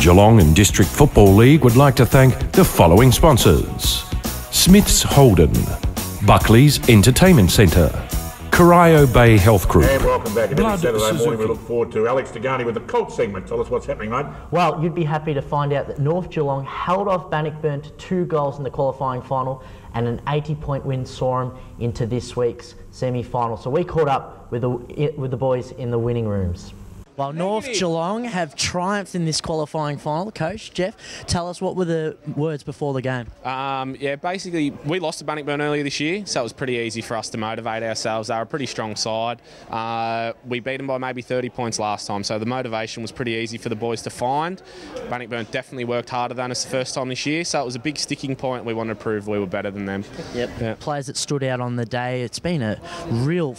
Geelong and District Football League would like to thank the following sponsors: Smith's Holden, Buckley's Entertainment Centre, Corio Bay Health Group. And welcome back. Another Saturday morning we look forward to Alex Tigani with the Colt segment. Tell us what's happening, mate. Well, you'd be happy to find out that North Geelong held off Bannockburn to 2 goals in the qualifying final, and an 80-point win saw them into this week's semi-final. So we caught up with the boys in the winning rooms. Well, North Geelong have triumphed in this qualifying final. Coach, Jeff, tell us what were the words before the game? Yeah, basically, we lost to Bannockburn earlier this year, so it was pretty easy for us to motivate ourselves. They were a pretty strong side. We beat them by maybe 30 points last time, so the motivation was pretty easy for the boys to find. Bannockburn definitely worked harder than us the first time this year, so it was a big sticking point. We wanted to prove we were better than them. Yep. Yeah. Players that stood out on the day, it's been a real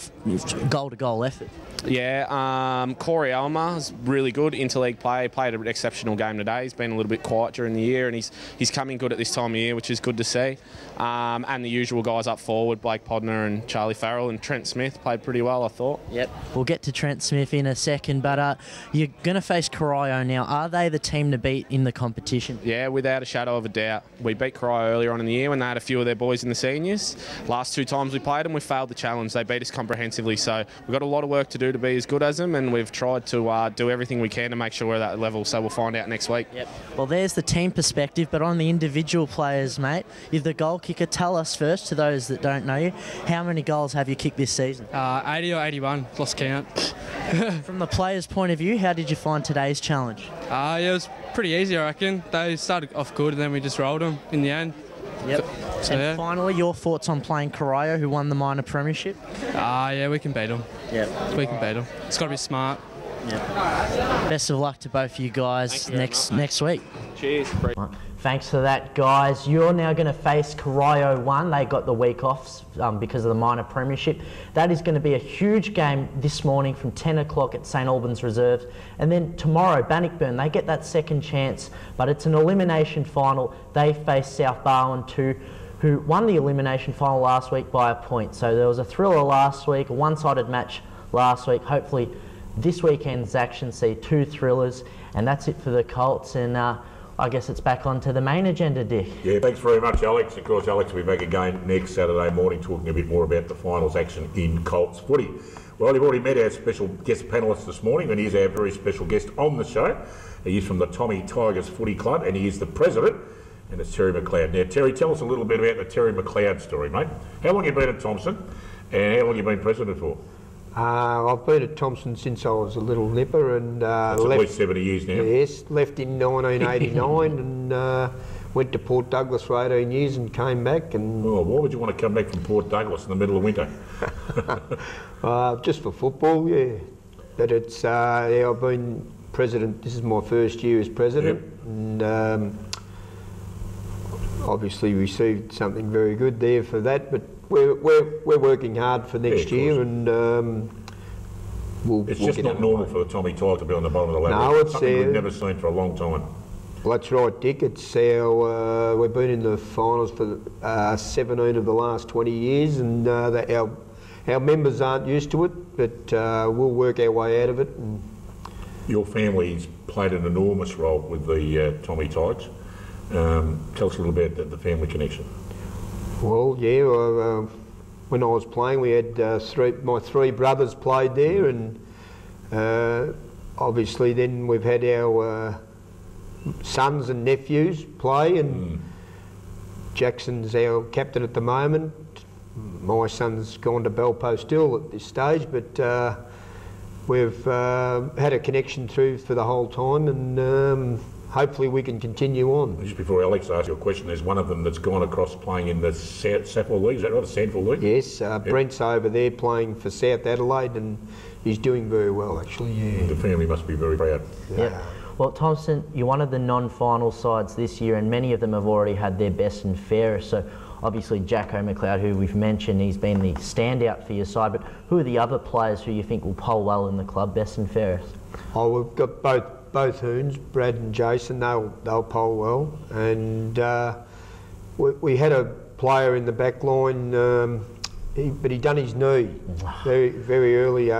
goal-to-goal effort. Yeah, Corey Elmer's really good interleague player. He played an exceptional game today. He's been a little bit quiet during the year, and he's coming good at this time of year, which is good to see. And the usual guys up forward, Blake Podner and Charlie Farrell, and Trent Smith played pretty well, I thought. Yep. We'll get to Trent Smith in a second, but you're going to face Corio now. Are they the team to beat in the competition? Yeah, without a shadow of a doubt. We beat Corio earlier on in the year when they had a few of their boys in the seniors. Last 2 times we played them, we failed the challenge. They beat us comprehensively, so we've got a lot of work to do to be as good as them, and we've tried to do everything we can to make sure we're at that level, so we'll find out next week. Yep. Well, there's the team perspective, but on the individual players, mate, you're the goal kicker. Tell us first, to those that don't know you, how many goals have you kicked this season? 80 or 81, lost count. From the players' point of view, how did you find today's challenge? Yeah, it was pretty easy, I reckon. They started off good and then we just rolled them in the end. Yep. So, and yeah. Finally, your thoughts on playing Corio, who won the minor premiership? Yeah, we can beat them. Yep. We can beat them. It's got to be smart. Yep. Best of luck to both you guys next week. Cheers. Right. Thanks for that, guys. You're now going to face Corio 1. They got the week off because of the minor premiership. That is going to be a huge game this morning from 10 o'clock at St Albans Reserves. And then tomorrow, Bannockburn, they get that second chance, but it's an elimination final. They face South Barwon 2, who won the elimination final last week by a point. So there was a thriller last week, a one-sided match last week. Hopefully this weekend's action see 2 thrillers, and that's it for the Colts. And I guess it's back onto the main agenda, Dick. Yeah, thanks very much, Alex. Of course, Alex will be back again next Saturday morning talking a bit more about the finals action in Colts footy. Well, you've already met our special guest panellist this morning, and he's our very special guest on the show. He is from the Tommy Tigers Footy Club, and he is the president, and it's Terry MacLeod. Now, Terry, tell us a little bit about the Terry MacLeod story, mate. How long have you been at Thompson, and how long have you been president for? I've been at Thompson since I was a little nipper, and that's left, at least 70 years now. Yes, left in 1989 and went to Port Douglas for 18 years and came back. And why would you want to come back from Port Douglas in the middle of winter? Just for football, yeah. But it's I've been president. This is my first year as president, yep. And obviously received something very good there for that. But we're working hard for next year, and it's just not normal for the Tommy Tigers to be on the bottom of the ladder. No, it's something we've never seen for a long time. Well, that's right, Dick. It's our we've been in the finals for 17 of the last 20 years, and our members aren't used to it, but we'll work our way out of it. And your family's played an enormous role with the Tommy Tigers. Tell us a little bit about the family connection. Well, yeah, when I was playing, we had my 3 brothers played there, and obviously then we've had our sons and nephews play, and Jackson's our captain at the moment. My son's gone to Belpo still at this stage, but we've had a connection through for the whole time, and hopefully we can continue on. Just before Alex asks you a question, there's one of them that's gone across playing in the Safwell League, is that right, the Sandford League? Yes, Brent's over there playing for South Adelaide, and he's doing very well actually, yeah. The family must be very proud. Yeah. Well, Thompson, you're one of the non-final sides this year, and many of them have already had their best and fairest. So obviously Jacko MacLeod, who we've mentioned, he's been the standout for your side, but who are the other players who you think will poll well in the club, best and fairest? Oh, we've got both Hoons, Brad and Jason, they'll poll well, and we had a player in the back line, but he done his knee very early,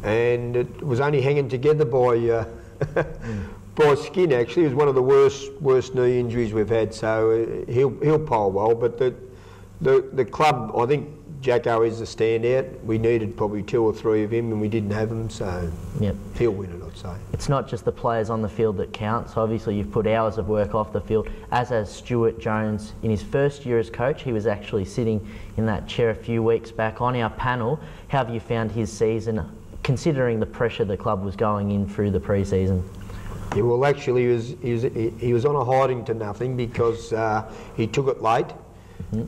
and it was only hanging together by by skin actually. It was one of the worst knee injuries we've had, so he'll pole well. But the club, I think Jacko is the standout. We needed probably 2 or 3 of him, and we didn't have them, so yep. He'll win it, I'd say. It's not just the players on the field that count. So obviously you've put hours of work off the field, as has Stuart Jones. In his first year as coach, he was actually sitting in that chair a few weeks back on our panel. How have you found his season, considering the pressure the club was going in through the pre-season? Yeah, well, actually, he was on a hiding to nothing because he took it late,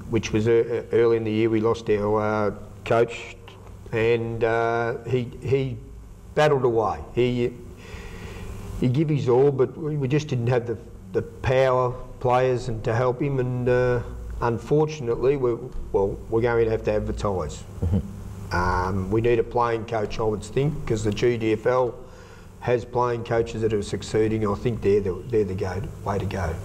which was early in the year. We lost our coach, and he battled away. He gave his all, but we just didn't have the power players and to help him. And unfortunately, we're going to have to advertise. We need a playing coach, I would think, because the GDFL has playing coaches that are succeeding. I think they're the way to go.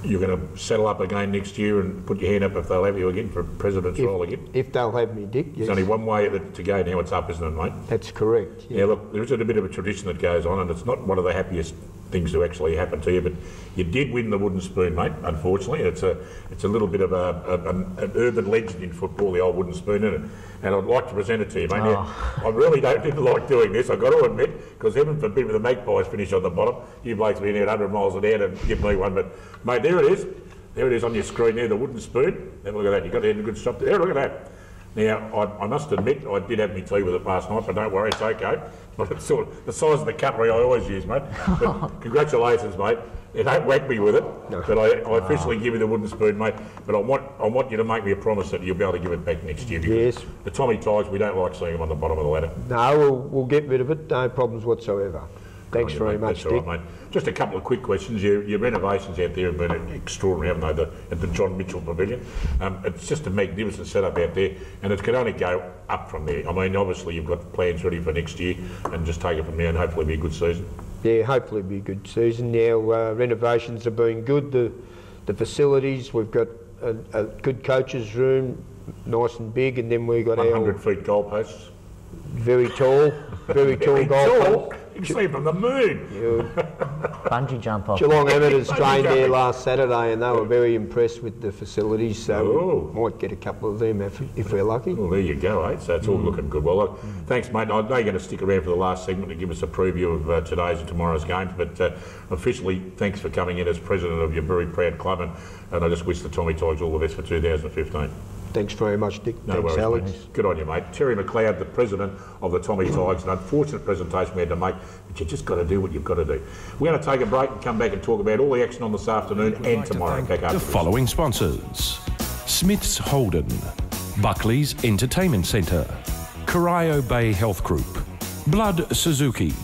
You're going to settle up again next year and put your hand up if they'll have you again for president's role again? If they'll have me, Dick, yes. There's only one way to go now, it's up, isn't it, mate? That's correct. Yeah, look, there is a bit of a tradition that goes on, and it's not one of the happiest things to actually happen to you, but you did win the wooden spoon, mate, unfortunately. It's a little bit of an urban legend in football, the old wooden spoon, isn't it? And I'd like to present it to you, mate. Oh. Now, I really didn't like doing this, I've got to admit, because heaven forbid with the Magpies finish on the bottom, you blokes been out 100 miles an hour to give me one, but mate, there it is. There it is on your screen there, the wooden spoon. Have a look at that, you've got a good shot there, look at that. Now, I must admit, I did have my tea with it last night, but don't worry, it's okay. But it's sort of the size of the cutlery I always use, mate. But congratulations, mate. You don't whack me with it, but I officially give you the wooden spoon, mate. But I want you to make me a promise that you'll be able to give it back next year. Because yes. The Tommy Tigers, we don't like seeing them on the bottom of the ladder. No, we'll get rid of it, no problems whatsoever. Thanks very much, Dick. Right, mate. Just a couple of quick questions. Your renovations out there have been extraordinary, haven't they, at the John Mitchell Pavilion? It's just a magnificent setup out there, and it can only go up from there. I mean, obviously you've got plans ready for next year, and just take it from there, and hopefully be a good season. Yeah, hopefully it'll be a good season. Now, renovations have been good. The facilities, we've got a good coach's room, nice and big, and then we've got 100 feet goalposts. Very tall goalposts. You can see from the moon. Bungee jump off. Geelong Amateurs trained there last Saturday, and they were very impressed with the facilities, so we might get a couple of them if we're lucky. Well, there you go, eh? So it's all looking good. Well, thanks, mate. I know you're going to stick around for the last segment to give us a preview of today's and tomorrow's games, but officially, thanks for coming in as president of your very proud club, and I just wish the Tommy Tigers all the best for 2015. Thanks very much, Dick. No worries, Alex. Mate. Good on you, mate. Terry MacLeod, the president of the Tommy Tigers. An unfortunate presentation we had to make, but you just got to do what you've got to do. We're going to take a break and come back and talk about all the action on this afternoon and tomorrow. The following sponsors: Smith's Holden, Buckley's Entertainment Centre, Corio Bay Health Group, Blood Suzuki,